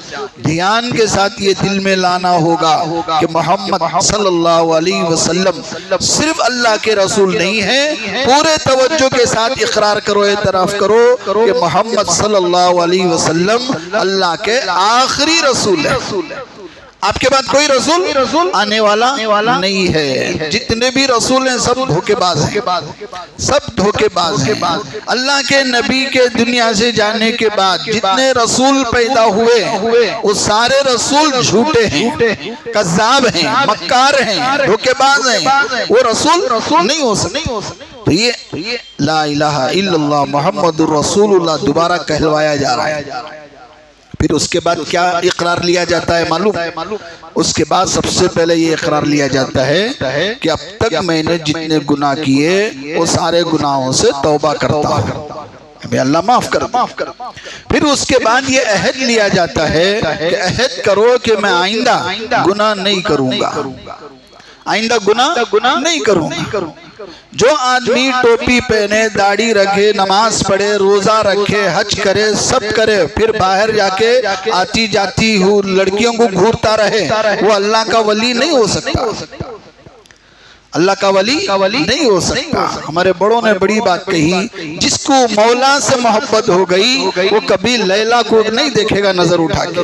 دھیان کے ساتھ یہ دل میں لانا ہوگا کہ محمد صلی اللہ علیہ وسلم صرف اللہ کے رسول نہیں ہیں. پورے توجہ کے ساتھ اقرار کرو، اعتراف کرو کہ محمد صلی اللہ علیہ وسلم اللہ کے آخری رسول ہیں. آپ کے بعد کوئی رسول آنے والا نہیں ہے. جتنے بھی رسول ہیں سب دھوکے باز ہیں، سب دھوکے باز ہیں. اللہ کے نبی کے دنیا سے جانے کے بعد جتنے رسول پیدا ہوئے وہ سارے رسول جھوٹے ہیں، کذاب ہیں، مکار ہیں، دھوکے باز ہیں. وہ رسول نہیں ہو سکتے. تو یہ لا الہ الا اللہ محمد الرسول اللہ دوبارہ کہلوایا جا رہا ہے. پھر اس کے بعد کیا اقرار لیا جاتا ہے معلوم؟ اس کے بعد سب سے پہلے یہ اقرار لیا جاتا ہے کہ اب تک میں نے جتنے گناہ کیے وہ سارے گناہوں سے توبہ کرتا ہوں، ہمیں اللہ معاف کر. پھر اس کے بعد یہ عہد لیا جاتا ہے کہ عہد کرو کہ میں آئندہ گناہ نہیں کروں گا، آئندہ گناہ نہیں کروں گا. جو آدمی ٹوپی پہنے، داڑھی رکھے، نماز پڑھے، روزہ رکھے، حج کرے، سب کرے، پھر باہر جا کے آتی جاتی لڑکیوں کو گھورتا رہے، وہ اللہ کا ولی نہیں ہو سکتا، اللہ کا ولی نہیں ہو سکتا۔ ہمارے بڑوں نے بڑی بات کہی، جس کو مولا سے محبت ہو گئی وہ کبھی لیلا کو نہیں دیکھے گا نظر اٹھا کے۔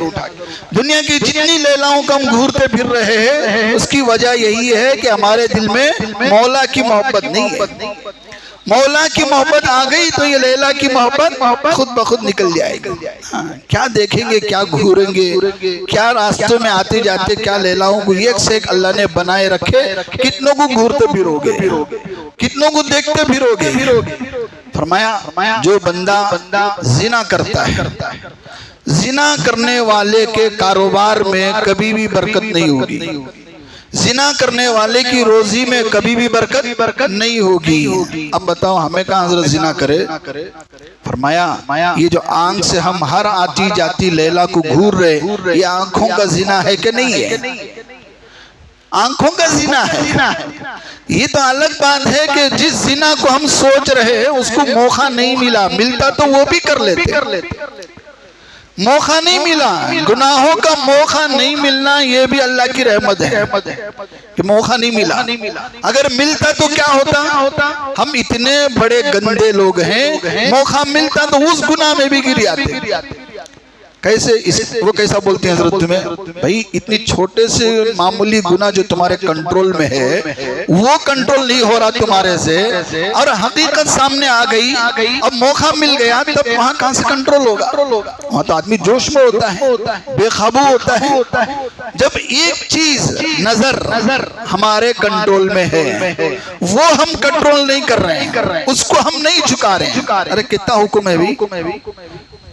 دنیا کی جتنی لیلاؤں کو ہم گھورتے پھر رہے ہیں، اس کی وجہ یہی ہے کہ ہمارے دل میں مولا کی محبت نہیں ہے۔ مولا کی محبت آ گئی تو یہ لیلا کی محبت خود بخود نکل جائے گی۔ کیا دیکھیں گے، کیا گھوریں گے، کیا راستے میں آتے جاتے کیا لیلاؤں کو ایک سے ایک اللہ نے بنائے رکھے، کتنوں کو گھورتے پھرو گے، کتنوں کو دیکھتے پھرو گے۔ فرمایا جو بندہ زنا کرتا ہے، زنا کرنے والے کے کاروبار میں کبھی بھی برکت نہیں ہوگی، زنا کرنے والے کی روزی میں کبھی بھی برکت نہیں ہوگی۔ اب بتاؤ ہمیں کہاں حضرت زنا کرے؟ فرمایا یہ جو آنکھ سے ہم ہر آتی جاتی لیلا کو گھور رہے، یہ آنکھوں کا زنا ہے کہ نہیں ہے؟ آنکھوں کا زنا ہے۔ یہ تو الگ بات ہے کہ جس زنا کو ہم سوچ رہے ہیں اس کو موقع نہیں ملتا تو وہ بھی کر لیتے، موقع نہیں ملا، گناہوں کا موقع نہیں ملنا یہ بھی اللہ کی رحمت ہے کہ موقع نہیں ملا۔ اگر ملتا تو کیا ہوتا؟ ہم اتنے بڑے گندے لوگ ہیں، موقع ملتا تو اس گناہ میں بھی گر جاتے۔ کیسے وہ کیسا بولتے ہیں حضرت تمہیں؟ بھائی اتنی چھوٹے سے معمولی گناہ جو تمہارے کنٹرول میں ہے وہ کنٹرول نہیں ہو رہا تمہارے سے، اور حقیقت سامنے آ گئی، اب موقع مل گیا، تب وہاں کہاں سے کنٹرول ہوگا؟ وہاں تو آدمی جوش میں ہوتا ہے، بے قابو ہوتا ہے۔ جب ایک چیز نظر ہمارے کنٹرول میں ہے، وہ ہم کنٹرول نہیں کر رہے ہیں، اس کو ہم نہیں جھکا رہے ہیں، ارے کتنا حکم ہے بھی۔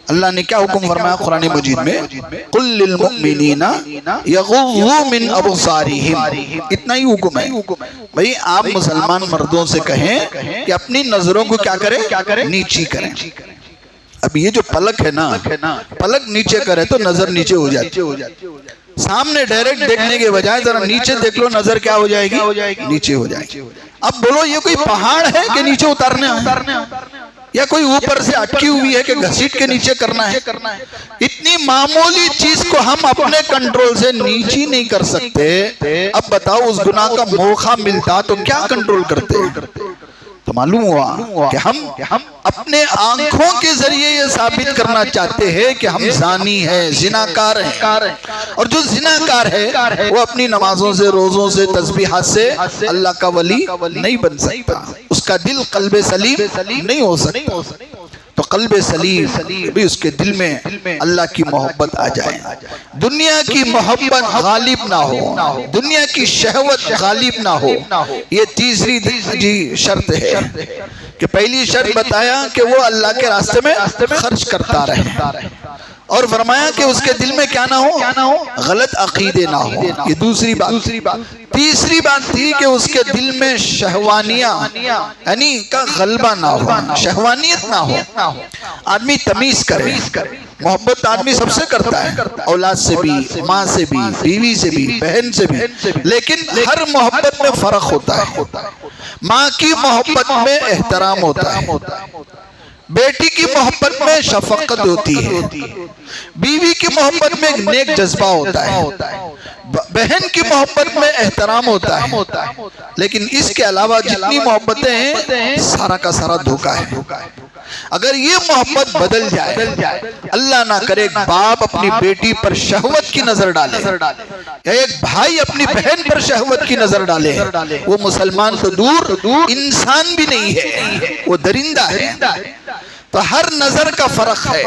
اللہ نے کیا حکم فرمایا قرآن مجید میں؟ قُلْ لِلْمُؤْمِنِينَ يَغُضُّوا مِنْ أَبْصَارِهِمْ، اتنا ہی حکم ہے۔ بھئی آپ مسلمان مردوں سے کہیں کہ اپنی نظروں کو کیا کریں؟ نیچی کریں۔ اب یہ جو پلک ہے نا، پلک نیچے کرے تو نظر نیچے ہو جاتی، سامنے ڈائریکٹ دیکھنے کے بجائے ذرا نیچے دیکھ لو، نظر کیا ہو جائے گی؟ نیچے ہو جائے گی۔ اب بولو یہ کوئی پہاڑ ہے کہ نیچے اتارنے ہیں، یا کوئی اوپر سے اٹکی ہوئی ہے کہ گھسیٹ کے نیچے کرنا ہے؟ اتنی معمولی چیز کو ہم اپنے کنٹرول سے نیچی نہیں کر سکتے، اب بتاؤ اس گناہ کا موقع ملتا تو کیا کنٹرول کرتے؟ تو معلوم ہوا کہ ہم اپنے آنکھوں کے ذریعے یہ ثابت کرنا چاہتے ہیں کہ ہم زانی ہیں، زناکار ہیں، اور جو زناکار ہے وہ اپنی نمازوں سے، روزوں سے، تسبیحات سے اللہ کا ولی نہیں بن سکتا، اس کا دل قلب سلیم نہیں ہو سکتا۔ تو قلب سلیم بھی اس کے دل میں اللہ کی محبت آ جائے، دنیا کی محبت غالب نہ ہو، دنیا کی شہوت غالب نہ ہو۔ یہ تیسری شرط ہے کہ پہلی شرط بتایا کہ وہ اللہ کے راستے میں خرچ کرتا رہے، اور فرمایا کہ اس کے دل میں کیا نہ ہو؟ غلط عقیدے نہ ہو، یہ دوسری بات۔ تیسری بات تھی کہ اس کے دل میں شہوانیہ یعنی کا غلبہ نہ ہو، شہوانیت نہ ہو، آدمی تمیز کرے۔ محبت آدمی سب سے کرتا ہے، اولاد سے بھی، ماں سے بھی، بیوی سے بھی، بہن سے بھی، لیکن ہر محبت میں فرق ہوتا ہے۔ ماں کی محبت میں احترام ہوتا ہے، بیٹی کی محبت میں شفقت ہوتی ہے، بیوی کی محبت میں ایک نیک جذبہ ہوتا ہے، بہن کی محبت میں احترام ہوتا ہے، لیکن اس کے علاوہ جتنی محبتیں ہیں سارا کا سارا دھوکہ ہے۔ اگر یہ محبت بدل جائے، اللہ نہ کرے ایک باپ اپنی بیٹی پر شہوت کی نظر ڈالے، یا ایک بھائی اپنی بہن پر شہوت کی نظر ڈالے، وہ مسلمان تو دور انسان بھی نہیں ہے، وہ درندہ ہے۔ تو ہر نظر کا فرق ہے،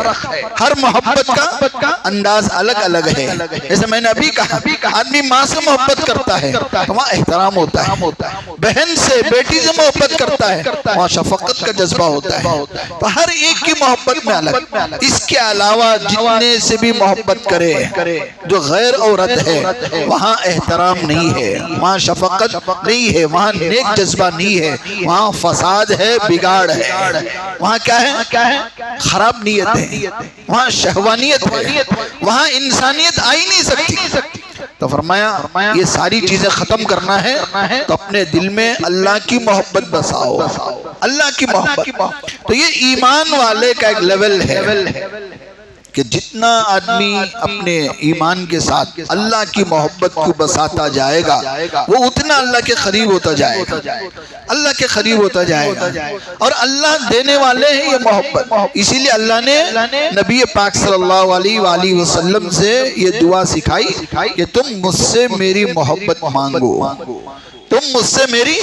ہر محبت کا انداز الگ الگ ہے۔ جیسے میں نے ابھی کہا، آدمی ماں سے محبت کرتا ہے تو وہاں احترام ہوتا ہے، بہن سے، بیٹی سے محبت کرتا ہے وہاں شفقت کا جذبہ ہوتا ہے۔ تو ہر ایک کی محبت میں الگ۔ اس کے علاوہ جتنے سے بھی محبت کرے، جو غیر عورت ہے وہاں احترام نہیں ہے، وہاں شفقت نہیں ہے، وہاں نیک جذبہ نہیں ہے، وہاں فساد ہے، بگاڑ ہے، وہاں کیا ہے؟ خراب نیت ہے، وہاں شہوانیت ہے، وہاں انسانیت آئی نہیں سکتی۔ تو فرمایا یہ ساری چیزیں ختم کرنا ہے تو اپنے دل میں اللہ کی محبت بساؤ، اللہ کی محبت۔ تو یہ ایمان والے کا ایک لیول ہے کہ جتنا آدمی اپنے ایمان کے ساتھ اللہ کی محبت کو بساتا جائے گا وہ اتنا اللہ کے قریب ہوتا جائے گا، اللہ کے قریب ہوتا جائے گا۔ اور اللہ دینے والے ہیں یہ محبت، اسی لیے اللہ نے نبی پاک صلی اللہ علیہ وآلہ وسلم سے یہ دعا سکھائی کہ تم مجھ سے میری محبت مانگو، تم مجھ سے میری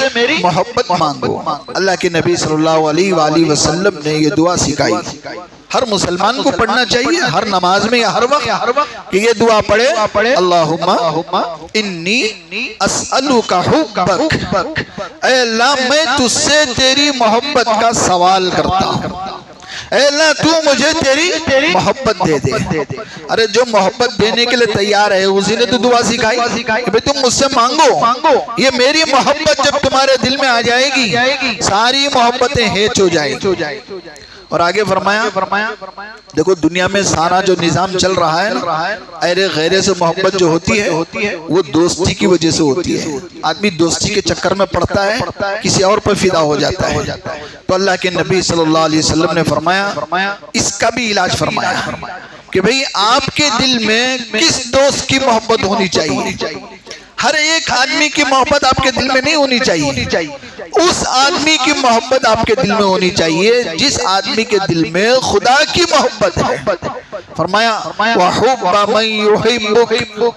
محبت مانگو۔ اللہ کے نبی صلی اللہ علیہ وآلہ وسلم نے یہ دعا سکھائی، ہر مسلمان کو پڑھنا چاہیے ہر نماز میں یا ہر وقت کہ یہ دعا پڑھے، اللہم انی اسألک حبک، اے اللہ میں تجھ سے تیری محبت کا سوال کرتا ہوں، اے اللہ تو مجھے تیری محبت دے دے۔ ارے جو محبت دینے کے لیے تیار ہے اسی نے تو دعا سکھائی کہ بھئی تم مجھ سے مانگو، یہ میری محبت جب تمہارے دل میں آ جائے گی ساری محبتیں ہیچ ہو جائیں گی۔ اور آگے فرمایا دیکھو دنیا میں سارا جو نظام چل رہا ہے نا، ایرے غیرے سے محبت جو ہوتی ہے وہ دوستی کی وجہ سے ہوتی ہے۔ آدمی دوستی کے چکر میں پڑتا ہے کسی اور پر فدا ہو جاتا ہے۔ تو اللہ کے نبی صلی اللہ علیہ وسلم نے فرمایا اس کا بھی علاج فرمایا کہ بھئی آپ کے دل میں کس دوست کی محبت ہونی چاہیے۔ ہر ایک آدمی کی محبت آپ کے دل میں نہیں ہونی چاہیے، اس آدمی کی محبت آپ کے دل میں ہونی چاہیے جس آدمی کے دل میں خدا کی محبت ہے۔ فرمایا وَحُبَّ مَن يُحِبُّكَ،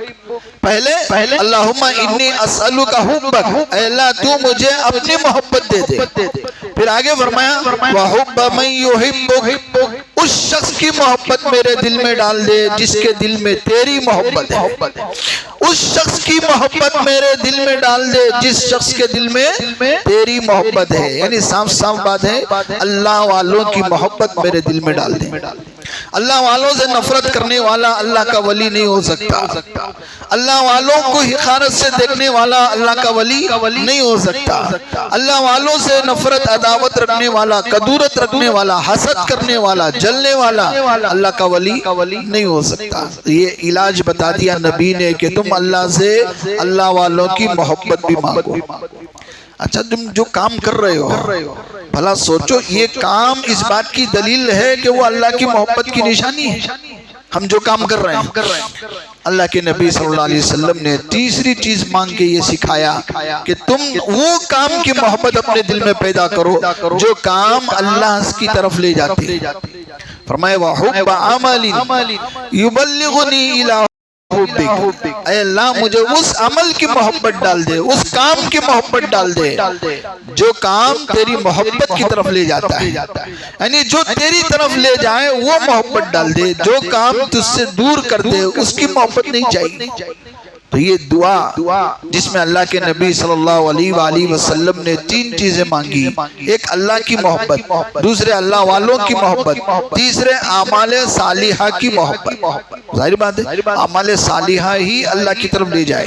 پہلے اللہم انی اسألک حبک، اے اللہ تو مجھے اپنی محبت دے دے۔ پھر آگے فرمایا وَحُبَّ مَن يُحِبُّكَ، اس شخص کی محبت میرے دل میں ڈال دے جس کے دل میں تیری محبت ہے، اس شخص کی محبت میرے دل میں ڈال دے جس شخص کے دل میں تیری محبت ہے۔ یعنی صاف صاف بات ہے اللہ والوں کی محبت میرے دل میں ڈال دے۔ اللہ والوں سے نفرت کرنے والا اللہ کا ولی نہیں ہو سکتا، اللہ والوں کو حقارت سے دیکھنے والا اللہ کا ولی نہیں ہو سکتا، اللہ والوں سے نفرت عداوت رکھنے والا، کدورت رکھنے والا، حسد کرنے والا، جلنے والا اللہ کا ولی نہیں ہو سکتا۔ یہ علاج بتا دیا نبی نے کہ تم اللہ سے اللہ والوں کی محبت بھی مانگو۔ اچھا تم جو کام کر رہے ہو بھلا سوچو یہ کام اس بات کی دلیل ہے کہ وہ اللہ کی محبت کی نشانی ہے۔ ہم جو کام کر رہے ہیں اللہ کے نبی صلی اللہ علیہ وسلم نے تیسری چیز مانگ کے یہ سکھایا کہ تم وہ کام کی محبت اپنے دل میں پیدا کرو جو کام اللہ کی طرف لے جاتے۔ فرمایا وَحُبَّ عَمَلٍ يُبَلِّغُنِي إِلَىٰ حُبِّكَ، اے اللہ مجھے اس عمل کی محبت ڈال دے، اس کام کی محبت ڈال دے جو کام تیری محبت کی طرف لے جاتا ہے، یعنی جو تیری طرف لے جائے وہ محبت ڈال دے، جو کام تجھ سے دور کر دے اس کی محبت نہیں چاہیے۔ تو یہ دعا جس میں اللہ کے نبی صلی اللہ علیہ وآلہ وسلم نے تین چیزیں مانگی، ایک اللہ کی محبت، دوسرے اللہ والوں کی محبت، تیسرے اعمال صالحہ کی محبت۔ ظاہر بات ہے اعمال صالحہ ہی اللہ کی طرف لے جائے۔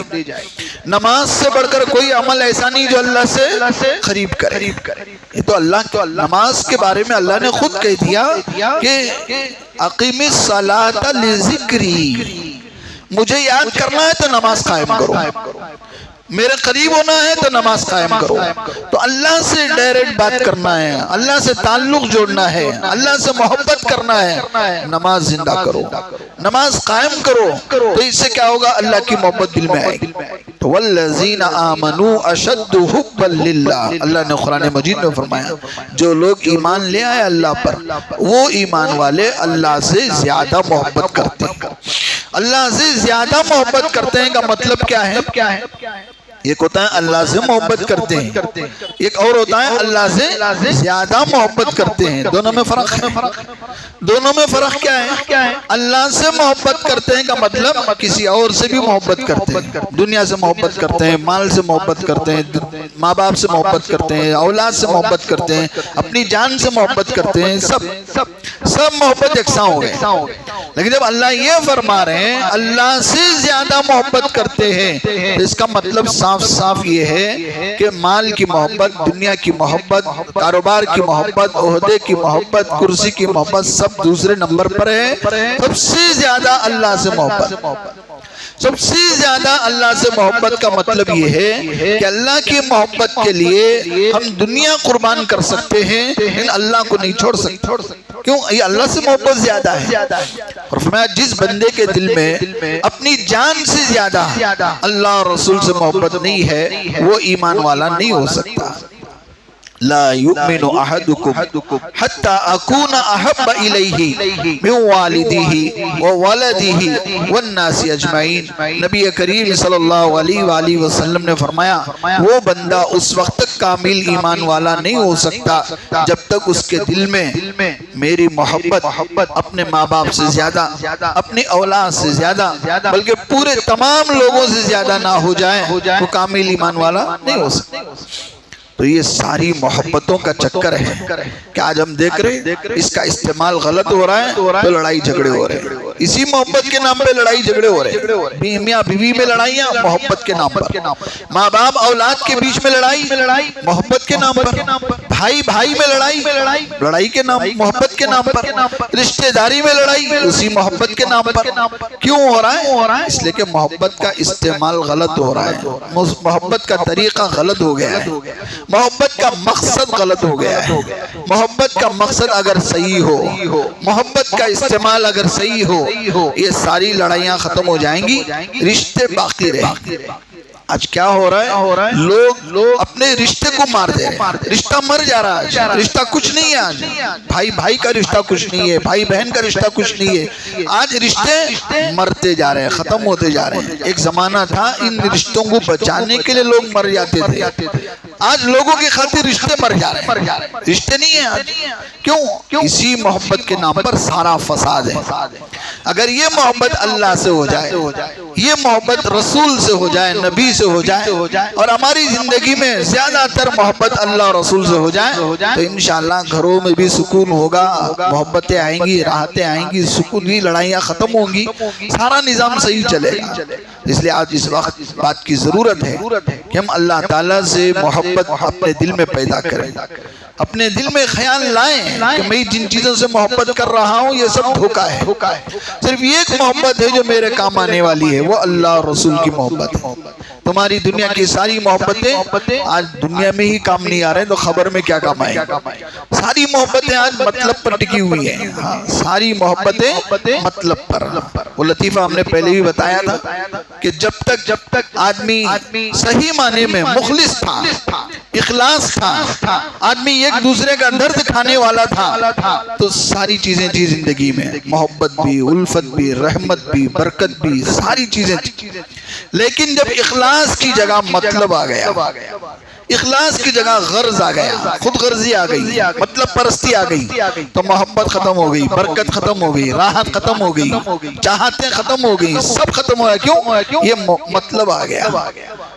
نماز سے بڑھ کر کوئی عمل ایسا نہیں جو اللہ سے قریب کرے۔ یہ تو اللہ نماز کے بارے میں اللہ نے خود کہہ دیا کہ اقیم الصلاۃ لذکری، مجھے یاد کرنا ہے تو نماز قائم کرو، میرے قریب ہونا ہے تو نماز قائم کرو۔ تو اللہ سے ڈائریکٹ بات کرنا ہے، اللہ سے تعلق جوڑنا ہے، اللہ سے محبت کرنا ہے، نماز زندہ کرو، نماز قائم کرو، تو اس سے کیا ہوگا اللہ کی محبت دل میں آئے گی۔ تو والذین آمنوا اشد حبا للہ، اللہ نے قرآن مجید میں فرمایا جو لوگ ایمان لے آئے اللہ پر وہ ایمان والے اللہ سے زیادہ محبت کرتے ہیں۔ اللہ سے زیادہ محبت کرتے ہیں کا مطلب کیا ہے؟ ایک ہوتا ہے اللہ سے محبت کرتے ہیں، ایک اور ہوتا ہے اللہ سے زیادہ محبت کرتے ہیں، دونوں میں فرق ہے۔ دونوں میں فرق کیا ہے؟ اللہ سے محبت کرتے ہیں کا مطلب کسی اور سے بھی محبت کرتے ہیں، دنیا سے محبت کرتے ہیں، مال سے محبت کرتے ہیں، ماں باپ سے محبت کرتے ہیں، اولاد سے محبت کرتے ہیں، اپنی جان سے محبت کرتے ہیں، سب محبت یکساں ہو گئے۔ لیکن جب اللہ یہ فرما رہے ہیں اللہ سے زیادہ محبت کرتے ہیں تو اس کا مطلب صاف صاف یہ ہے کہ مال کی محبت، دنیا کی محبت، کاروبار کی محبت، عہدے کی محبت، کرسی کی محبت سب دوسرے نمبر پر ہے، سب سے زیادہ اللہ سے محبت۔ سب سے زیادہ اللہ سے محبت کا مطلب یہ ہے کہ اللہ کی محبت کے لیے ہم دنیا قربان کر سکتے ہیں لیکن اللہ کو نہیں چھوڑ سکتے. کیوں؟ یہ اللہ سے محبت زیادہ ہے. اور فرمایا جس بندے کے دل میں اپنی جان سے زیادہ اللہ اور رسول سے محبت نہیں ہے وہ ایمان والا نہیں ہو سکتا. لا يؤمن احدكم حتى اكون احب اليه من والده وولده والناس اجمعین. نبی کریم صلی اللہ علیہ وآلہ وسلم نے فرمایا وہ بندہ اس وقت تک کامل ایمان والا نہیں ہو سکتا جب تک اس کے دل میں میری محبت اپنے ماں باپ سے زیادہ، اپنی اولاد سے زیادہ، بلکہ پورے تمام لوگوں سے زیادہ نہ ہو جائے وہ کامل ایمان والا نہیں ہو سکتا. تو یہ ساری محبتوں کا چکر ہے کہ آج ہم دیکھ رہے اس کا استعمال غلط ہو رہا ہے تو لڑائی جھگڑے ہو رہے ہیں. اسی محبت کے نام پہ لڑائی جھگڑے ہو رہے ہیں. میاں بیوی میں لڑائیاں محبت کے نام پر، ماں باپ اولاد کے بیچ میں لڑائی محبت کے نام پر، بھائی بھائی میں لڑائی کے نام محبت کے نام پر، رشتہ داری میں لڑائی اسی محبت کے نام پر. کیوں ہو رہا ہے؟ اس لیے کہ محبت کا استعمال غلط ہو رہا ہے، محبت کا طریقہ غلط ہو گیا ہے، محبت کا مقصد غلط ہو گیا ہے. محبت کا مقصد اگر صحیح ہو، محبت کا استعمال اگر صحیح ہو، یہ ساری لڑائیاں ختم ہو جائیں گی، رشتے باقی رہیں گے. آج کیا ہو رہا ہے؟ لوگ اپنے رشتے کو مار دے رہے ہیں. رشتہ مر جا رہا ہے. رشتہ کچھ نہیں ہے آج. بھائی بھائی کا رشتہ کچھ نہیں ہے، بھائی بہن کا رشتہ کچھ نہیں ہے. آج رشتے مرتے جا رہے ہیں، ختم ہوتے جا رہے ہیں. ایک زمانہ تھا ان رشتوں کو بچانے کے لیے لوگ مر جاتے تھے. آج لوگوں کی خاطر رشتے مر جا رہے ہیں. رشتے نہیں ہیں آج. کیوں؟ اسی محبت کے نام پر سارا فساد ہے. اگر یہ محبت اللہ سے ہو جائے، یہ محبت رسول سے ہو جائے، نبی سے ہو جائے، اور ہماری زندگی میں زیادہ تر محبت اللہ اور رسول سے ہو جائے تو انشاءاللہ گھروں میں بھی سکون ہوگا، محبتیں آئیں گی، راحتیں آئیں گی، سکون کی لڑائیاں ختم ہوں گی، سارا نظام صحیح چلے گا. اس لیے آج اس وقت بات کی ضرورت ہے کہ ہم اللہ تعالیٰ سے محبت اپنے دل میں پیدا کریں، اپنے دل میں خیال لائیں کہ میں جن چیزوں سے محبت کر رہا ہوں یہ سب دھوکہ ہے. صرف ایک محبت ہے جو میرے کام آنے والی ہے، وہ اللہ اور رسول کی محبت ہے. تمہاری دنیا کی ساری محبتیں آج دنیا میں ہی کام نہیں آ رہے تو خبر میں کیا کام آئے. ساری محبتیں آج مطلب پر ٹکی ہوئی ہیں. ساری محبتیں مطلب پر. وہ لطیفہ ہم نے پہلے بھی بتایا تھا کہ جب تک آدمی صحیح معنی میں مخلص تھا، اخلاص تھا، آدمی ایک دوسرے کا درد کھانے والا تھا تو ساری چیزیں تھی زندگی میں، محبت بھی، الفت بھی، رحمت بھی، برکت بھی، ساری چیزیں تھی. لیکن جب اخلاص کی جگہ مطلب آ گیا، اخلاص کی جگہ غرض آ گیا، خود غرضی آ گئی، مطلب پرستی آ گئی تو محبت ختم ہو گئی، برکت ختم ہو گئی، راحت ختم ہو گئی، چاہتیں ختم ہو گئی، سب ختم ہو گیا. کیوں؟ یہ مطلب آ گیا.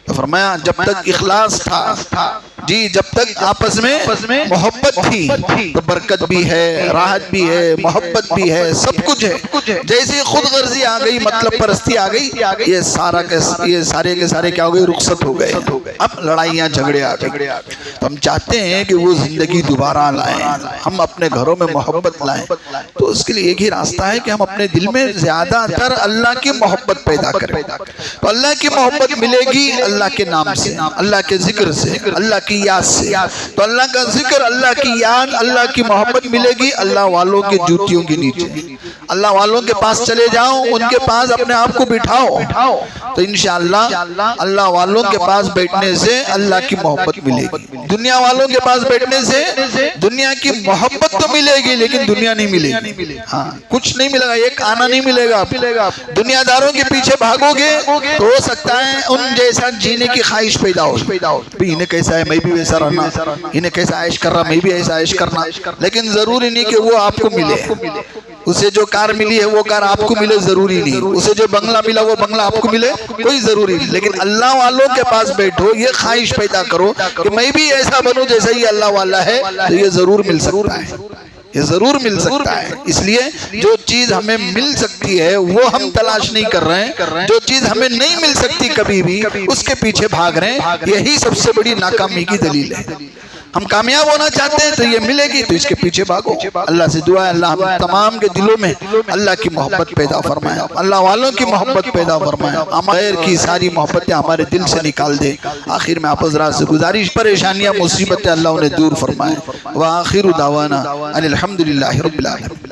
تو فرمایا جب تک اخلاص تھا، جب تک آپس میں محبت تھی تو برکت بھی ہے، راحت بھی ہے، محبت بھی ہے، سب کچھ ہے. جیسے خود غرضی آ گئی، مطلب پرستی آ گئی، یہ سارے کے سارے کیا ہو گئے؟ رخصت ہو گئے. اب لڑائیاں جھگڑے آ گئے. تو ہم چاہتے ہیں کہ وہ زندگی دوبارہ لائیں، ہم اپنے گھروں میں محبت لائیں. تو اس کے لیے ایک ہی راستہ ہے کہ ہم اپنے دل میں زیادہ تر اللہ کی محبت پیدا کریں. تو اللہ کی محبت ملے گی اللہ کے نام سے، اللہ کے ذکر سے، اللہ کی یاد سے. تو اللہ کا ذکر، اللہ کی یاد، اللہ کی محبت ملے گی اللہ والوں کے جوتیوں کے نیچے. اللہ والوں کے پاس چلے جاؤ، ان کے پاس اپنے آپ کو بٹھاؤ تو انشاءاللہ اللہ والوں کے پاس بیٹھنے سے اللہ کی محبت ملے گی. دنیا والوں کے پاس بیٹھنے سے دنیا کی محبت تو ملے گی لیکن دنیا نہیں ملے گی. ہاں، کچھ نہیں ملے گا، ایک آنا نہیں ملے گا. دنیا داروں کے پیچھے بھاگو گے تو ہو سکتا ہے ان جیسا جینے کی خواہش پیدا ہو. انہیں کیسا ہے میں بھی ویسا رہنا، انہیں کیسا عیش کر رہا میں بھی ایسا عیش کرنا. لیکن ضروری نہیں کہ وہ آپ کو ملے. اسے جو کار ملی ہے وہ کار آپ کو ملے، ضروری نہیں. اسے جو بنگلہ ملا وہ بنگلہ آپ کو ملے، کوئی ضروری نہیں. لیکن اللہ والوں کے پاس بیٹھو، یہ خواہش پیدا کرو کہ میں بھی ایسا بنوں جیسا یہ اللہ والا ہے، تو یہ ضرور مل سکتا ہے، یہ ضرور مل سکتا ہے. اس لیے جو چیز ہمیں مل سکتی ہے وہ ہم تلاش نہیں کر رہے ہیں، جو چیز ہمیں نہیں مل سکتی کبھی بھی اس کے پیچھے بھاگ رہے ہیں. یہی سب سے بڑی ناکامی کی دلیل ہے. ہم کامیاب ہونا چاہتے ہیں تو یہ ملے گی، تو اس کے پیچھے بھاگو۔ اللہ سے دعا ہے اللہ ہم تمام کے دلوں میں اللہ کی محبت پیدا فرمائے، اللہ والوں کی محبت پیدا فرمائے، غیر کی ساری محبتیں ہمارے دل سے نکال دے۔ آخر میں آپ حضرات سے گزارش، پریشانیاں مصیبتیں اللہ انہیں دور فرمائے۔ وآخر دعوانا ان الحمدللہ رب العالمین۔